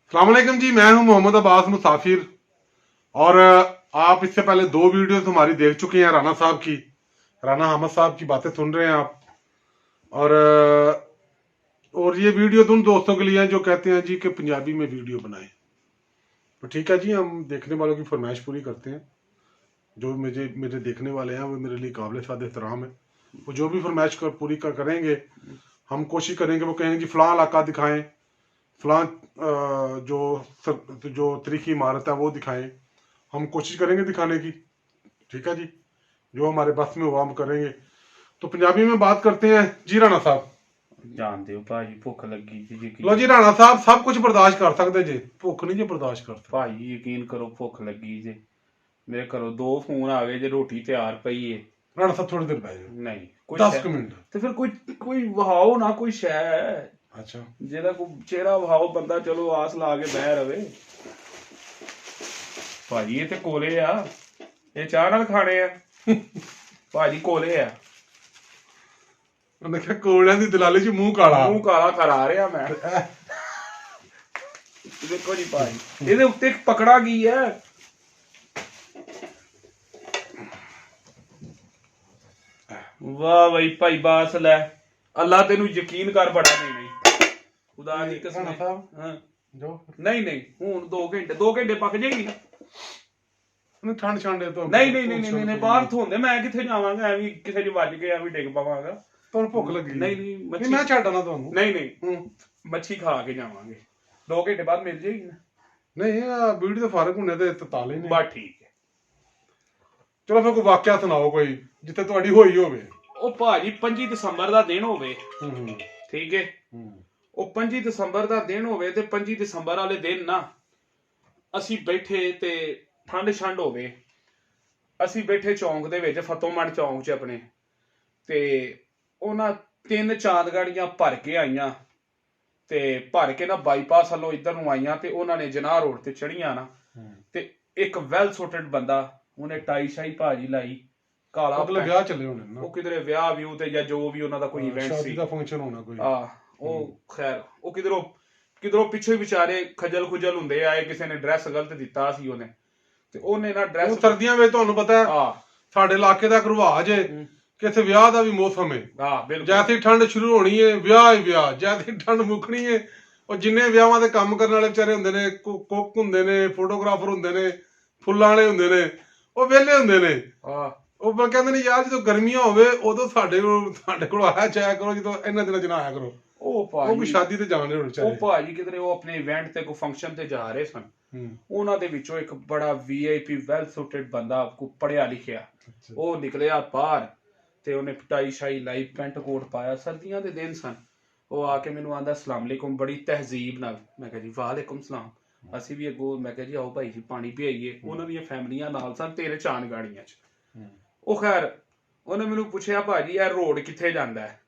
अस्सलाम वालेकुम जी, मैं हूं मोहम्मद अब्बास मुसाफिर। और आप इससे पहले 2 वीडियोस हमारी देख चुके हैं राना साहब की। राना अहमद साहब की बातें सुन रहे हैं आप। और और ये वीडियो उन दोस्तों के लिए है जो कहते हैं जी कि पंजाबी में वीडियो बनाएं। तो ठीक है जी, हम देखने वालों की फरमाइश पूरी करते हैं। जो मेरे देखने वाले हैं वो मेरे लिए काबिल साद एहतराम है। वो जो भी फरमाइश पूरी करेंगे, हम कोशिश करेंगे। वो कहेंगे जी फलां इलाका दिखाएं, फलां जो तरीकी इमारत है वो दिखाएं। हम कोशिश करेंगे दिखाने की। ठीक है जी, जो हमारे बस में वो हम करेंगे। तो पंजाबी में बात करते हैं जी राणा साहब। जानते हो भाजी भुख लगी जी लो जी राणा साहब, सब कुछ बर्दाश्त कर सकते जी, भुख नहीं जी बर्दाश्त कर सकते। भाजी यकीन करो भुख लगी जे मेरे घरों 2 फोन आ गए जे रोटी तैयार पई है। राणा साहब थोड़ी देर बैठ जाओ, नहीं कोई 10 मिनट। तो फिर कोई कोई वहाओ ना कोई शह अच्छा जेदा कोई चेहरा वहाओ बंदा चलो आस ला के बह रवे। भाजी ये ते कोले आ, ये चाह नाल खाने आ। भाजी कोले आ, ਉਹਨੇ ਕਿਹਾ ਕੋਲਿਆਂ ਦੀ ਦਲਾਲੀ ਚ ਮੂੰਹ ਕਾਲਾ। ਮੂੰਹ ਕਾਲਾ ਕਰਾ ਰਿਹਾ ਮੈਂ। ਦੇਖੋ ਜੀ ਭਾਜੀ ਇਹਦੇ ਉੱਤੇ ਇੱਕ ਪਕੜਾ ਕੀ ਹੈ। ਵਾਹ ਬਈ ਭਾਈ ਬਾਸ ਲੈ, ਅੱਲਾ ਤੈਨੂੰ ਯਕੀਨ ਕਰ ਬੜਾ ਨਹੀਂ ਨਹੀਂ ਖੁਦਾ ਦੀ ਕਸਮ। ਹਾਂ ਜੋ ਨਹੀਂ ਹੁਣ 2 ਘੰਟੇ ਪੱਕ ਜਾਏਗੀ। ਉਹਨੇ ਠੰਡ ਛਾਂਡੇ ਤੋਂ ਨਹੀਂ ਬਾਹਰ ਧੋਂਦੇ, ਮੈਂ ਕਿੱਥੇ ਜਾਵਾਂਗਾ ਐਵੇਂ ਕਿਸੇ ਚ ਵੱਜ ਕੇ ਐਵੇਂ ਡਿੱਗ ਪਵਾਂਗਾ। ਤੁਹਾਨੂੰ ਭੁੱਖ ਲੱਗੀ? ਨਹੀਂ ਨਹੀਂ ਮੈਂ ਛੱਡ ਆਣਾ ਤੁਹਾਨੂੰ। ਨਹੀਂ ਮੱਛੀ ਖਾ ਕੇ ਜਾਵਾਂਗੇ, 2 ਘੰਟੇ ਬਾਅਦ ਮਿਲ ਜਾਏਗੀ ਨਾ। ਨਹੀਂ ਵੀਡੀਓ ਤੋਂ ਫਾਰਗ ਹੁੰਨੇ ਤੇ ਤਾਲੇ ਨੇ। ਬਸ ਠੀਕ ਹੈ। ਚਲੋ ਫਿਰ ਕੋਈ ਵਾਕਿਆ ਸੁਣਾਓ ਕੋਈ ਜਿੱਥੇ ਤੁਹਾਡੀ ਹੋਈ ਹੋਵੇ। ਉਹ ਭਾਜੀ 25 ਦਸੰਬਰ ਦਾ ਦਿਨ ਹੋਵੇ, ਠੀਕ ਹੈ। ਉਹ 25 ਦਸੰਬਰ ਦਾ ਦਿਨ ਹੋਵੇ ਤੇ 25 ਦਸੰਬਰ ਵਾਲੇ ਦਿਨ ਨਾ ਅਸੀਂ ਬੈਠੇ ਤੇ ਠੰਡ ਛੰਡ ਹੋਵੇ। ਅਸੀਂ ਬੈਠੇ ਚੌਂਕ ਦੇ ਵਿੱਚ, ਫਤੋਮੜ ਚੌਂਕ 'ਚ ਆਪਣੇ, ਤੇ ਉਹਨਾਂ 3 ਚਾਂਦ ਗਾੜੀਆਂ ਭਰ ਕੇ ਆਈਆਂ ਤੇ ਭਰ ਕੇ ਨਾ ਬਾਈਪਾਸ ਵੱਲੋਂ ਇੱਧਰ ਨੂੰ ਆਈਆਂ ਤੇ ਉਹਨਾਂ ਨੇ ਜਨਾਹ ਰੋਡ ਤੇ ਚੜੀਆਂ ਨਾ। ਤੇ ਇੱਕ ਵੈਲ ਸੂਟਡ ਬੰਦਾ, ਉਹਨੇ ਟਾਈ ਸ਼ਾਈ ਭਾਜੀ ਲਾਈ, ਕਾਲਾ ਅਗਲੇ ਵਿਆਹ ਚੱਲੇ ਹੋਣੇ ਨਾ। ਉਹ ਕਿਧਰੇ ਵਿਆਹ ਵਿਊ ਤੇ ਜਾਂ ਜੋ ਵੀ ਉਹਨਾਂ ਦਾ ਕੋਈ ਇਵੈਂਟ ਸੀ, ਸ਼ਾਦੀ ਦਾ ਫੰਕਸ਼ਨ ਹੋਣਾ ਕੋਈ। ਉਹ ਖੈਰ ਉਹ ਕਿਧਰੋਂ ਪਿੱਛੇ ਵਿਚਾਰੇ ਖਜਲ ਖੁਜਲ ਹੁੰਦੇ ਆਏ, ਕਿਸੇ ਨੇ ਡਰੈਸ ਗਲਤ ਦਿੱਤਾ ਸੀ ਉਹਨੇ, ਤੇ ਉਹਨੇ ਨਾ ਡਰੈਸ। ਸਰਦੀਆਂ ਵਿੱਚ ਤੁਹਾਨੂੰ ਪਤਾ ਹੈ ਸਾਡੇ ਇਲਾਕੇ ਦਾ ਇੱਕ ਰਿਵਾਜ ਹੈ ਕਿ ਇੱਥੇ ਵਿਆਹ ਦਾ ਵੀ ਮੌਸਮ ਹੈ। ਬਿਲਕੁਲ। ਜੈਸੇ ਠੰਡ ਸ਼ੁਰੂ ਹੋਣੀ ਹੈ ਵਿਆਹ ਹੀ ਵਿਆਹ, ਜੈਸੇ ਠੰਡ ਮੁੱਕਣੀ ਹੈ ਉਹ ਜਿੰਨੇ ਵਿਆਹਾਂ ਦੇ ਕੰਮ ਕਰਨ ਵਾਲੇ ਵਿਚਾਰੇ ਹੁੰਦੇ ਨੇ, ਕੁੱਕ ਹੁੰਦੇ ਨੇ, ਫੋਟੋਗ੍ਰਾਫਰ ਹੁੰਦੇ ਨੇ, ਫੁੱਲਾਂ ਵਾਲੇ ਹੁੰਦੇ ਨੇ, ਉਹ ਵਿਹਲੇ ਹੁੰਦੇ ਨੇ। ਉਹ ਕਹਿੰਦੇ ਨੇ ਯਾਰ ਜਦੋਂ ਗਰਮੀਆਂ ਹੋਵੇ ਉਦੋਂ ਸਾਡੇ ਕੋਲ ਆਇਆ ਜਾਇਆ ਕਰੋ, ਜਦੋਂ ਇਹਨਾਂ ਦਿਨਾਂ ਚ ਨਾ ਆਇਆ ਕਰੋ। ਉਹ ਕੋਈ ਸ਼ਾਦੀ ਤੇ ਜਾਣ ਰਹੇ ਹੋਣ ਵਿਚਾਰੇ। ਉਹ ਭਾਜੀ ਕਿਧਰੇ ਉਹ ਆਪਣੇ ਇਵੈਂਟ ਤੇ ਕੋਈ ਫੰਕਸ਼ਨ ਤੇ ਜਾ ਰਹੇ ਸਨ। ਉਹਨਾਂ ਦੇ ਵਿੱਚੋਂ ਇੱਕ ਬੜਾ VIP ਵੈਲ ਸੂਟਡ ਬੰਦਾ, ਕੋ ਪੜਿਆ ਲਿਖਿਆ, ਉਹ ਨਿਕਲਿਆ ਬਾਹਰ ਤੇ ਉਹਨੇ ਟਾਈ ਸ਼ਾਈ ਲਾਈ, ਪੈਂਟ ਕੋਟ ਪਾਇਆ, ਸਰਦੀਆਂ ਦੇ ਦਿਨ ਸਨ। ਉਹ ਆ ਕੇ ਮੈਨੂੰ ਆਂਦਾ ਅਸਲਾਮ ਅਲੈਕੁਮ ਬੜੀ ਤਹਿਜ਼ੀਬ ਨਾਲ। ਮੈਂ ਕਿਹਾ ਜੀ ਵਾਲੇਕੁਮ ਸਲਾਮ। ਅਸੀਂ ਵੀ ਅੱਗੋਂ ਮੈਂ ਕਿਹਾ ਜੀ ਆਓ ਭਾਈ ਜੀ ਪਾਣੀ ਪਿਆਈਏ। ਉਹਨਾਂ ਦੀਆਂ ਫੈਮਲੀਆਂ ਨਾਲ ਸਨ 3 ਚਾਂਦ ਗਾੜੀਆਂ 'ਚ। ਉਹ ਖੈਰ ਉਹਨੇ ਮੈਨੂੰ ਪੁੱਛਿਆ ਭਾਜੀ ਇਹ ਰੋਡ ਕਿੱਥੇ ਜਾਂਦਾ ਹੈ?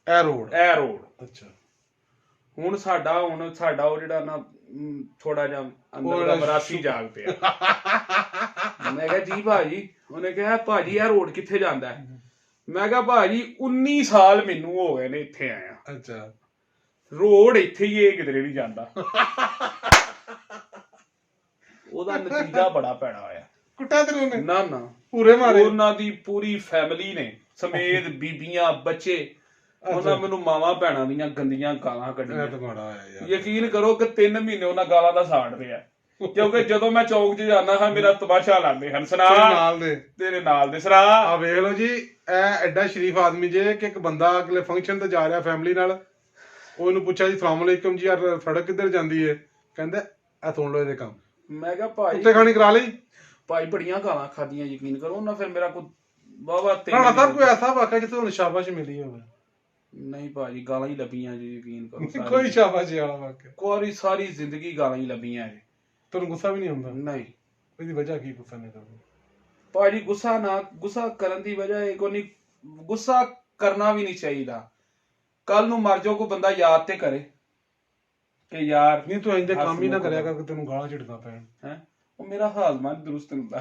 ਇਹ ਰੋਡ ਅੱਛਾ। ਹੁਣ ਸਾਡਾ ਉਹ ਜਿਹੜਾ ਨਾ ਥੋੜਾ ਜਿਹਾ ਅੰਦਰ ਦਾ ਮਰਾਸੀ ਜਾਗ ਪਿਆ। ਮੈਂ ਕਿਹਾ ਜੀ ਭਾਜੀ, ਉਹਨੇ ਕਿਹਾ ਭਾਜੀ ਇਹ ਰੋਡ ਕਿੱਥੇ ਜਾਂਦਾ ਹੈ? ਮੈਂ ਕਿਹਾ ਭਾਜੀ 19 ਸਾਲ ਮੈਨੂੰ ਹੋ ਗਏ ਨੇ ਇੱਥੇ ਆਇਆ। ਅੱਛਾ। ਰੋਡ ਇੱਥੇ ਹੀ ਇਹ ਕਿਧਰੇ ਨਹੀਂ ਜਾਂਦਾ। ਉਹਦਾ ਨਤੀਜਾ ਬੜਾ ਭੈੜਾ ਹੋਇਆ। ਕੁੱਟਿਆ ਤੈਨੂੰ ਉਹਨੇ? ਨਾ ਪੂਰੇ ਮਾਰੇ। ਉਹਨਾਂ ਦੀ ਪੂਰੀ ਫੈਮਿਲੀ ਨੇ ਸਮੇਤ ਬੀਬੀਆਂ ਬੱਚੇ, ਉਹਨਾਂ ਮੈਨੂੰ ਮਾਵਾਂ ਭੈਣਾਂ ਦੀਆਂ ਗੰਦੀਆਂ ਗਾਲਾਂ ਕੱਢੀਆਂ। ਯਕੀਨ ਕਰੋ ਕਿ 3 ਮਹੀਨੇ ਉਹਨਾਂ ਗਾਲਾਂ ਦਾ ਸਾੜ ਰਿਹਾ, ਕਿਉਂਕਿ ਜਦੋਂ ਮੈਂ ਚੌਕ 'ਚ ਜਾਂਦਾ ਹਾਂ ਮੇਰਾ ਤਮਾਸ਼ਾ ਲਾਉਂਦੇ ਹਨ। ਸੁਣਾ ਤੇਰੇ ਨਾਲ ਦੇ ਸੁਣਾ। ਆ ਵੇਖ ਲਓ ਜੀ, ਇਹ ਐਡਾ ਸ਼ਰੀਫ ਆਦਮੀ ਜੇ ਕਿ ਇੱਕ ਬੰਦਾ ਅਗਲੇ ਫੰਕਸ਼ਨ ਤੇ ਜਾ ਰਿਹਾ ਫੈਮਿਲੀ ਨਾਲ, ਉਹਨੂੰ ਪੁੱਛਿਆ ਜੀ ਸਲਾਮ ਅਲੈਕੁਮ ਜੀ, ਯਾਰ ਸੜਕ ਕਿੱਧਰ ਜਾਂਦੀ ਹੈ? ਕਹਿੰਦਾ ਇਹ ਸੁਣ ਲਓ ਇਹਦੇ ਕੰਮ। ਮੈਂ ਕਿਹਾ ਭਾਈ ਉੱਤੇ ਖਾਣੀ ਕਰਾ ਲਈ। ਭਾਈ ਬੜੀਆਂ ਗਾਲਾਂ ਖਾਦੀਆਂ, ਯਕੀਨ ਕਰੋ। ਉਹਨਾਂ ਫਿਰ ਮੇਰਾ ਕੋਈ ਵਾਵਾ ਰਾਣਾ ਸਾਹਿਬ ਕੋਈ ਐਸਾ ਵਾਕਿਆ ਜਿੱਥੇ ਤੁਹਾਨੂੰ ਸ਼ਾਬਾਸ਼ ਮਿਲੀ ਹੋਵੇ? ਨਹੀਂ ਭਾਜੀ ਗਾਲਾਂ ਹੀ ਲੱਭੀਆਂ ਜੀ, ਯਕੀਨ ਕਰੋ। ਕੋਈ ਸ਼ਾਬਾਸ਼ ਵਾਲਾ ਵਾਕਿਆ? ਕੋਈ ਸਾਰੀ ਜ਼ਿੰਦਗੀ ਗਾਲਾਂ ਹੀ ਲੱਭੀਆਂ ਜੀ। ਤੁਹਾਨੂੰ ਗੁੱਸਾ ਵੀ ਨਹੀਂ ਹੁੰਦਾ? ਨਹੀਂ। ਇਹਦੀ ਵਜ੍ਹਾ ਕੀ ਗੁੱਸਾ ਨਹੀਂ ਕਰਦਾ? ਭਾਜੀ ਗੁੱਸਾ ਕਰਨ ਦੀ ਵਜ੍ਹਾ ਇਹ ਕੋਈ ਨਹੀਂ, ਗੁੱਸਾ ਕਰਨਾ ਵੀ ਨਹੀਂ ਚਾਹੀਦਾ। ਕੱਲ ਨੂੰ ਮਰ ਜਾਓ ਕੋਈ ਬੰਦਾ ਯਾਦ ਤੇ ਕਰੇ ਕਿ ਯਾਰ ਨਹੀਂ ਤੂੰ ਇੰਦੇ ਕੰਮ ਹੀ ਨਾ ਕਰਿਆ ਕਰ ਕਿ ਤੈਨੂੰ ਗਾਲਾਂ ਝਿੜਕਾਂ ਪੈਣ। ਹੈ ਉਹ ਮੇਰਾ ਹਾਜ਼ਮਾ ਦਰੁਸਤ ਹੁੰਦਾ।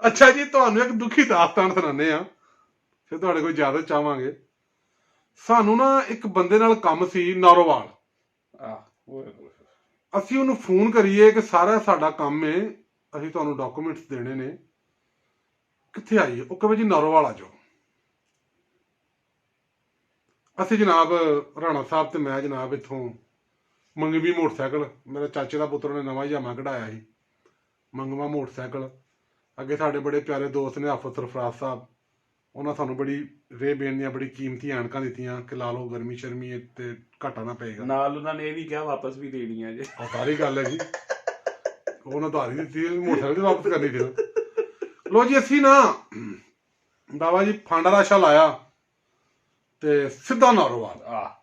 ਅੱਛਾ ਜੀ, ਤੁਹਾਨੂੰ ਇੱਕ ਦੁਖੀ ਦਾਸਤਾਨ ਸੁਣਾਉਂਦੇ ਆ, ਫਿਰ ਤੁਹਾਡੇ ਕੋਲ ਇਜਾਜ਼ਤ ਚਾਹਾਂਗੇ। ਸਾਨੂੰ ਨਾ ਇੱਕ ਬੰਦੇ ਨਾਲ ਕੰਮ ਸੀ ਨਾਰੋਵਾਲ। ਆ ਓਏ ਹੋਏ ਅਸੀਂ ਉਹਨੂੰ ਫੋਨ ਕਰੀਏ ਕਿ ਸਾਰਾ ਸਾਡਾ ਕੰਮ ਹੈ, ਅਸੀਂ ਤੁਹਾਨੂੰ ਡਾਕੂਮੈਂਟਸ ਦੇਣੇ ਨੇ, ਕਿੱਥੇ ਆਈਏ? ਉਹ ਕਹੇ ਜੀ ਨਾਰੋਵਾਲ ਆ ਜਾਓ। ਅਸੀਂ ਜਨਾਬ ਰਾਣਾ ਸਾਹਿਬ ਤੇ ਮੈਂ ਜਨਾਬ ਇੱਥੋਂ ਮੰਗਵੀ ਮੋਟਰਸਾਈਕਲ, ਮੇਰੇ ਚਾਚੇ ਦਾ ਪੁੱਤਰ ਨੇ ਨਵਾਂ ਜਾਮਾ ਕਢਾਇਆ ਸੀ, ਮੰਗਵਾ ਮੋਟਰਸਾਈਕਲ। ਅੱਗੇ ਸਾਡੇ ਬੜੇ ਪਿਆਰੇ ਦੋਸਤ ਨੇ ਆਫਤ ਸਰਫਰਾਜ਼ ਸਾਹਿਬ, ਉਹਨਾਂ ਸਾਨੂੰ ਬੜੀ ਰੇਬੇਨ ਦੀਆਂ ਬੜੀ ਕੀਮਤੀ ਐਨਕਾਂ ਦਿੱਤੀਆਂ ਕਿ ਲਾ ਲਓ, ਗਰਮੀ ਸ਼ਰਮੀ ਤੇ ਘਾਟਾ ਨਾ ਪਏਗਾ। ਨਾਲ ਉਹਨਾਂ ਨੇ ਇਹ ਵੀ ਕਿਹਾ ਵਾਪਸ ਵੀ ਦੇਣੀਆਂ ਜੇ। ਉਹ ਸਾਰੀ ਗੱਲ ਹੈ ਜੀ, ਉਹਨਾਂ ਧਾਰੀ ਦਿੱਤੀ, ਮੋਟਰਸਾਈਕਲ ਤੇ ਵਾਪਸ ਕਰਨੀ ਫਿਰ। ਲੋ ਜੀ ਅਸੀਂ ਨਾ ਬਾਬਾ ਜੀ ਫਾਂਡਾ ਰਾਸ਼ਾ ਲਾਇਆ ਤੇ ਸਿੱਧਾ ਨਾਰੋਵਾਲ। ਆ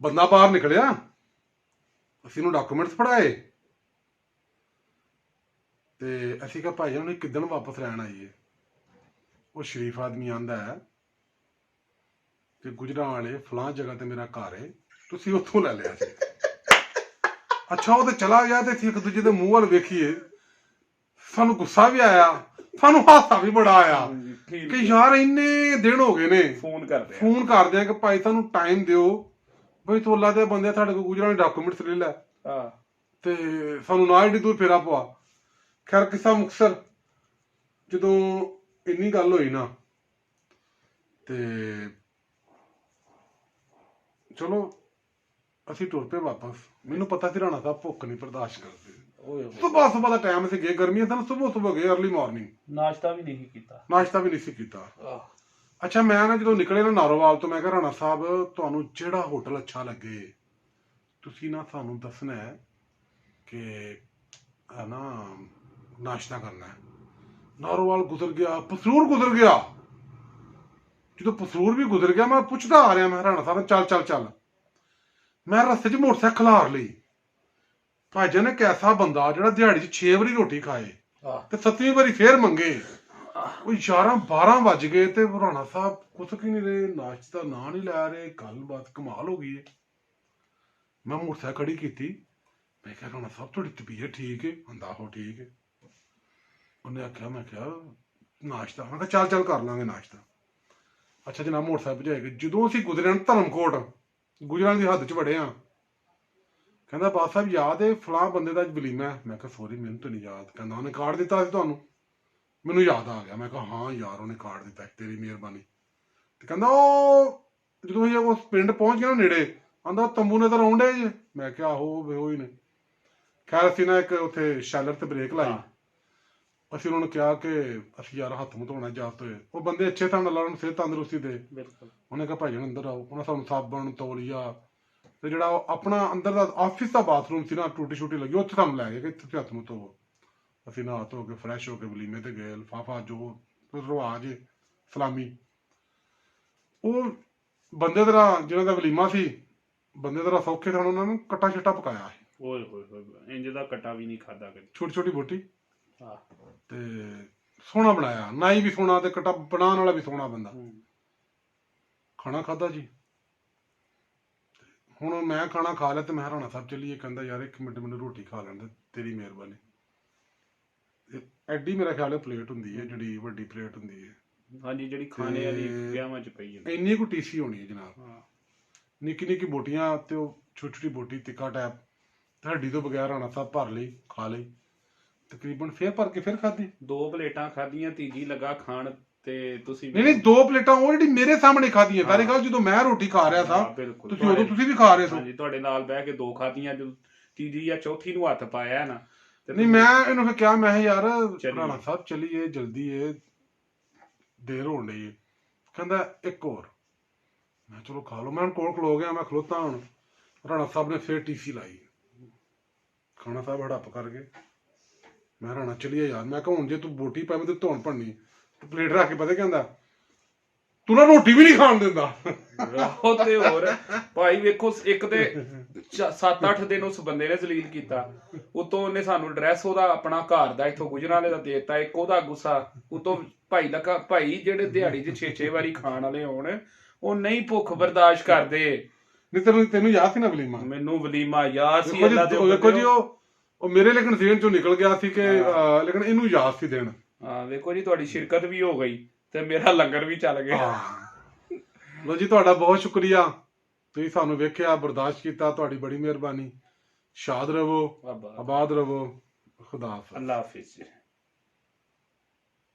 ਬੰਦਾ ਬਾਹਰ ਨਿਕਲਿਆ, ਅਸੀਂ ਨੂੰ ਡਾਕੂਮੈਂਟਸ ਫੜਾਏ ਤੇ ਅਸੀਂ ਕਿਹਾ ਭਾਈ ਉਹਨੇ ਕਿੱਦਣ ਵਾਪਸ ਲੈਣ ਆਈਏ? ਉਹ ਸ਼ਰੀਫ ਆਦਮੀ ਆਂਦਾ ਹੈ ਕਿ ਗੁਜਰਾਂ ਵਾਲੇ ਫਲਾਂ ਜਗ੍ਹਾ ਤੇ ਮੇਰਾ ਘਰ ਹੈ, ਤੁਸੀਂ ਉੱਥੋਂ ਲੈ ਲਿਆ ਸੀ। ਅੱਛਾ, ਉਹ ਤੇ ਚਲਾ ਗਿਆ ਤੇ ਅਸੀਂ ਇੱਕ ਦੂਜੇ ਦੇ ਮੂੰਹ ਵੱਲ ਵੇਖੀਏ, ਸਾਨੂੰ ਗੁੱਸਾ ਵੀ ਆਇਆ, ਸਾਨੂੰ ਹਾਸਾ ਵੀ ਬੜਾ ਆਇਆ ਕਿ ਯਾਰ ਇੰਨੇ ਦਿਨ ਹੋ ਗਏ ਨੇ ਫੋਨ ਕਰਦੇ ਆ ਕਿ ਭਾਈ ਸਾਨੂੰ ਟਾਈਮ ਦਿਓ, ਬਈ ਤੋਲਾ ਦੇ ਬੰਦੇ ਤੁਹਾਡੇ ਕੋਲ ਗੁਜਰਾਂ ਵਾਲੇ ਡਾਕੂਮੈਂਟਸ ਲੈ ਲੈ ਤੇ ਸਾਨੂੰ ਨਾ ਏਡੀ ਦੂਰ ਫੇਰਾ ਪਵਾ। ਖੈਰ ਕਿੱਸਾ ਮੁਕਤਸਰ ਜਦੋਂ ਇੰਨੀ ਗੱਲ ਹੋਈ ਨਾ ਤੇ ਚਲੋ ਅਸੀਂ ਟੁਰ ਪਏ ਵਾਪਸ। ਮੈਨੂੰ ਪਤਾ ਸੀ ਰਾਣਾ ਸਾਹਿਬ ਭੁੱਖ ਨਹੀਂ ਬਰਦਾਸ਼ਤ ਕਰਦੇ। ਸੁਬਹ ਦਾ ਟਾਈਮ ਸੀ, ਗਰਮੀਆਂ ਸਨ, ਸੁਬਹ ਗਏ ਅਰਲੀ ਮਾਰਨਿੰਗ, ਨਾਸ਼ਤਾ ਵੀ ਨਹੀਂ ਸੀ ਕੀਤਾ। ਅੱਛਾ, ਮੈਂ ਨਾ ਜਦੋਂ ਨਿਕਲੇ ਨਾ ਨਾਰੋਵਾਲ ਤੋਂ, ਮੈਂ ਕਿਹਾ ਰਾਣਾ ਸਾਹਿਬ ਤੁਹਾਨੂੰ ਜਿਹੜਾ ਹੋਟਲ ਅੱਛਾ ਲੱਗੇ ਤੁਸੀਂ ਨਾ ਸਾਨੂੰ ਦੱਸਣਾ ਹੈ ਕਿ ਨਾ ਨਾਸ਼ਤਾ ਕਰਨਾ ਹੈ। ਨਾਰੋਵਾਲ ਗੁਜ਼ਰ ਗਿਆ, ਪਸਰੂਰ ਗੁਜ਼ਰ ਗਿਆ। ਜਦੋਂ ਪਸਰੂਰ ਵੀ ਗੁਜ਼ਰ ਗਿਆ, ਮੈਂ ਪੁੱਛਦਾ ਆ ਰਿਹਾ, ਮੈਂ ਰਾਣਾ ਸਾਹਿਬ ਚੱਲ। ਮੈਂ ਰਸਤੇ 'ਚ ਮੋਟਰਸਾਈਕਲ ਖਲਾਰ ਲਈ। ਭਾਜਨ ਨੇ ਕੈਸਾ ਬੰਦਾ ਜਿਹੜਾ ਦਿਹਾੜੀ 'ਚ 6 ਵਾਰੀ ਰੋਟੀ ਖਾਏ ਤੇ 7ਵੀਂ ਵਾਰੀ ਫੇਰ ਮੰਗੇ। ਕੋਈ 11-12 ਵੱਜ ਗਏ ਤੇ ਰਾਣਾ ਸਾਹਿਬ ਕੁਛ ਕੀ ਨਹੀਂ ਰਹੇ, ਨਾਸ਼ਤੇ ਦਾ ਨਾਂ ਨਹੀਂ ਲੈ ਰਹੇ। ਗੱਲਬਾਤ ਕਮਾਲ ਹੋ ਗਈ ਹੈ। ਮੈਂ ਮੋਟਰਸਾਈਕਲ ਖੜੀ ਕੀਤੀ, ਮੈਂ ਕਿਹਾ ਰਾਣਾ ਸਾਹਿਬ ਤੁਹਾਡੀ ਤਬੀਅਤ ਠੀਕ ਹੈ? ਕਹਿੰਦਾ ਹੋ ਠੀਕ ਹੈ। ਉਹਨੇ ਆਖਿਆ, ਮੈਂ ਕਿਹਾ ਨਾਸ਼ਤਾ? ਮੈਂ ਕਿਹਾ ਚੱਲ ਕਰ ਲਾਂਗੇ ਨਾਸ਼ਤਾ। ਅੱਛਾ ਜਨਾਬ, ਮੋਟਰਸਾਈਕਲ ਭਜਾਏਗਾ। ਜਦੋਂ ਅਸੀਂ ਗੁਜਰੇ ਧਰਮਕੋਟ, ਗੁਜਰਾਂ ਦੀ ਹੱਦ 'ਚ ਵੜੇ ਆ, ਕਹਿੰਦਾ ਬਾਦ ਸਾਹਿਬ ਯਾਦ ਹੈ ਫਲਾਂ ਬੰਦੇ ਦਾ ਵਲੀਮਾ? ਮੈਂ ਕਿਹਾ ਸੋਰੀ ਮੈਨੂੰ ਤਾਂ ਨਹੀਂ ਯਾਦ। ਕਹਿੰਦਾ ਉਹਨੇ ਕਾਰਡ ਦਿੱਤਾ ਸੀ ਤੁਹਾਨੂੰ? ਮੈਨੂੰ ਯਾਦ ਆ ਗਿਆ। ਮੈਂ ਕਿਹਾ ਹਾਂ ਯਾਰ ਉਹਨੇ ਕਾਰਡ ਦਿੱਤਾ, ਤੇਰੀ ਮਿਹਰਬਾਨੀ। ਤੇ ਕਹਿੰਦਾ ਉਹ ਜਦੋਂ ਅਸੀਂ ਉਸ ਪਿੰਡ ਪਹੁੰਚ ਗਏ ਨਾ ਨੇੜੇ, ਆਂਦਾ ਤੰਬੂ ਨੇ ਤਾਂ ਆਉਂਦੇ ਜੇ। ਮੈਂ ਕਿਹਾ ਆਹੋ ਉਹੀ ਨੇ। ਖੈਰ ਅਸੀਂ ਨਾ ਇੱਕ ਉੱਥੇ ਸ਼ੈਲਰ ਤੇ ਬ੍ਰੇਕ ਲਾਈ। ਅਸੀਂ ਉਹਨਾਂ ਨੂੰ ਕਿਹਾ ਕਿ ਅਸੀਂ ਯਾਰ ਹੱਥ ਮੂੰਹ ਧੋਣਾ ਜਾਤ ਹੋਏ। ਉਹ ਬੰਦੇ ਅੱਛੇ ਤਾਂ ਉਹਨਾਂ ਨੂੰ ਸਿਹਤ ਤੰਦਰੁਸਤੀ ਦੇ। ਉਹਨੇ ਕਿਹਾ ਭਾਈ ਜਣ ਅੰਦਰ ਆਓ। ਉਹਨਾਂ ਸਾਨੂੰ ਸਾਬਣ, ਤੌਲੀਆ ਤੇ ਜਿਹੜਾ ਆਪਣਾ ਅੰਦਰ ਦਾ ਆਫਿਸ ਦਾ ਬਾਥਰੂਮ ਸੀ ਨਾ, ਟੂਟੀ ਸ਼ੂਟੀ ਲੱਗੀ, ਉੱਥੇ ਸਾਨੂੰ ਲੈ ਗਏ ਕਿ ਇੱਥੇ ਹੱਥ ਮੂੰਹ ਧੋਵੋ। ਅਸੀਂ ਨਹਾ ਧੋ ਕੇ ਫਰੈਸ਼ ਹੋ ਕੇ ਵਲੀਮੇ ਤੇ ਗਏ। ਲਿਫਾਫਾ ਜੋ ਰਿਵਾਜ ਏ ਸਲਾਮੀ, ਉਹ ਬੰਦੇ ਤਰ੍ਹਾਂ ਜਿਹਨਾਂ ਦਾ ਵਲੀਮਾ ਸੀ, ਬੰਦੇ ਤਰ੍ਹਾਂ ਸੌਖੇ ਸਨ, ਉਹਨਾਂ ਨੂੰ ਕੱਟਾ ਛੱਟਾ ਪਕਾਇਆ ਸੀ। ਓਏ ਹੋਏ ਇੰਜ ਦਾ ਕੱਟਾ ਵੀ ਨਹੀਂ ਖਾਦਾ ਕਦੇ। ਛੋਟੀ ਬੋਟੀ ਤੇ ਸੋਹਣਾ ਬਣਾਇਆ, ਨਾਈ ਵੀ ਸੋਹਣਾ ਤੇ ਕੱਟਾ ਬਣਾਉਣ ਵਾਲਾ ਵੀ ਸੋਹਣਾ ਬੰਦਾ। ਖਾਣਾ ਖਾਦਾ ਜੀ। ਹੁਣ ਮੈਂ ਖਾਣਾ ਖਾ ਲਿਆ ਤੇ ਮੈਂ ਰਾਣਾ ਸਾਹਿਬ ਚੱਲੀਏ। ਕਹਿੰਦਾ ਯਾਰ 1 ਮਿੰਟ ਮੈਨੂੰ ਰੋਟੀ ਖਾ ਲੈਣ ਦੇ, ਤੇਰੀ ਮਿਹਰਬਾਨੀ। ਐਡੀ ਮੇਰਾ ਖਿਆਲ ਹੈ ਪਲੇਟ ਹੁੰਦੀ ਹੈ, ਜਿਹੜੀ ਵੱਡੀ ਪਲੇਟ ਹੁੰਦੀ ਹੈ। ਹਾਂਜੀ, ਜਿਹੜੀ ਖਾਣੇ ਵਾਲੀ ਵਿਆਹਾਂ 'ਚ ਪਈ ਹੈ। ਇੰਨੀ ਕੁ ਟੀਸੀ ਹੋਣੀ ਹੈ ਜਨਾਬ, ਨਿੱਕੀ ਬੋਟੀਆਂ ਤੇ ਉਹ ਛੋਟੀ ਬੋਟੀ ਤਿੱਕਾ ਟੈਪ ਤੇ ਹੱਡੀ ਤੋਂ ਬਗੈਰ ਰਾਣਾ ਸਾਹਿਬ ਭਰ ਲਈ, ਖਾ ਲਈ ਤਕਰੀਬਨ। ਫੇਰ ਭਰ ਕੇ ਫੇਰ ਖਾਧੀ। 2 ਪਲੇਟਾਂ ਖਾਧੀਆਂ, ਤੀਜੀ ਲੱਗਾ ਖਾਣ ਤੇ ਤੁਸੀਂ ਨਹੀਂ 2 ਪਲੇਟਾਂ ਉਹ ਜਿਹੜੀ ਮੇਰੇ ਸਾਹਮਣੇ ਖਾਧੀਆਂ। ਪਹਿਲੀ ਗੱਲ ਜਦੋਂ ਮੈਂ ਰੋਟੀ ਖਾ ਰਿਹਾ ਸਾਂ, ਤੁਸੀਂ ਵੀ ਖਾ ਰਹੇ ਸੋ। ਤੁਹਾਡੇ ਨਾਲ ਬਹਿ ਕੇ 2 ਖਾਧੀਆਂ, ਜਦੋਂ ਤੀਜੀ ਜਾਂ ਚੌਥੀ ਨੂੰ ਹੱਥ ਪਾਇਆ ਨਾ, ਨਹੀਂ ਮੈਂ ਇਹਨੂੰ ਫਿਰ ਕਿਹਾ, ਮੈਂ ਯਾਰ ਰਾਣਾ ਸਾਹਿਬ ਚੱਲੀਏ, ਜਲਦੀ ਏ, ਦੇਰ ਹੋਣ ਡਈ ਏ। ਕਹਿੰਦਾ 1 ਹੋਰ। ਮੈਂ ਚਲੋ ਖਾ ਲਓ। ਮੈਂ ਕੋਲ ਖਲੋ ਗਿਆ, ਮੈਂ ਖਲੋਤਾ। ਹੁਣ ਰਾਣਾ ਸਾਹਿਬ ਨੇ ਫੇਰ ਟੀਸੀ ਲਾਈ। ਖਾਣਾ ਸਾਹਿਬ ਹੜੱਪ ਕਰ ਗਏ। ਮੈਂ ਰਾਣਾ ਚੱਲੀਏ ਯਾਰ। ਮੈਂ ਕਿਹਾ ਹੁਣ ਜੇ ਤੂੰ ਬੋਟੀ ਪਾਵੇਂ ਤੇ ਧੌਣ ਭੰਨੀ, ਪਲੇਟ ਰੱਖ ਕੇ ਪਤਾ ਕਹਿੰਦਾ ਤੂੰ ਨਾ ਰੋਟੀ ਵੀ ਨਹੀਂ ਖਾਣ ਦਿੰਦਾ। ਉਹ ਤੇ ਹੋਰ ਭਾਈ ਵੇਖੋ, ਇੱਕ ਤੇ 7-8 ਦਿਨ ਉਸ ਬੰਦੇ ਨੇ ਜ਼ਲੀਲ ਕੀਤਾ, ਉਤੋਂ ਉਹਨੇ ਸਾਨੂੰ ਐਡਰੈਸ ਉਹਦਾ ਆਪਣਾ ਘਰ ਦਾ ਇੱਥੋਂ ਗੁਜਰਾਂਵਾਲੇ ਦਾ ਦੇਤਾ। ਇੱਕ ਉਹਦਾ ਗੁੱਸਾ ਉਤੋਂ ਭਾਈ ਜਿਹੜੇ ਦਿਹਾੜੀ 'ਚ 6-6 ਵਾਰੀ ਖਾਣ ਵਾਲੇ ਹੋਣ, ਉਹ ਨਹੀਂ ਭੁੱਖ ਬਰਦਾਸ਼ਤ ਕਰਦੇ। ਨਹੀਂ ਤੈਨੂੰ ਯਾਦ ਸੀ ਨਾ ਵਲੀਮਾ? ਮੈਨੂੰ ਵਲੀਮਾ ਯਾਦ ਸੀ। ਵੇਖੋ ਜੀ ਉਹ ਮੇਰੇ ਲੇਕਿਨ ਜ਼ੇਨ ਚੋਂ ਨਿਕਲ ਗਿਆ ਸੀ ਕਿ ਲੇਕਿਨ ਇਹਨੂੰ ਯਾਦ ਸੀ ਦੇਣ। ਵੇਖੋ ਜੀ, ਤੁਹਾਡੀ ਸ਼ਿਰਕਤ ਵੀ ਹੋ ਗਈ ਤੇ ਮੇਰਾ ਲੰਗਰ ਵੀ ਚੱਲ ਗਿਆ। ਲੋ ਜੀ ਤੁਹਾਡਾ ਬਹੁਤ ਸ਼ੁਕਰੀਆ, ਤੁਸੀਂ ਸਾਨੂੰ ਵੇਖਿਆ, ਬਰਦਾਸ਼ਤ ਕੀਤਾ, ਤੁਹਾਡੀ ਬੜੀ ਮਿਹਰਬਾਨੀ। ਸ਼ਾਦ ਰਵੋ, ਆਬਾਦ। ਆਬਾਦ ਰਵੋ, ਖੁਦਾ ਹਾਫਿਜ਼। ਅੱਲਾ ਹਾਫਿਜ਼ ਜੀ।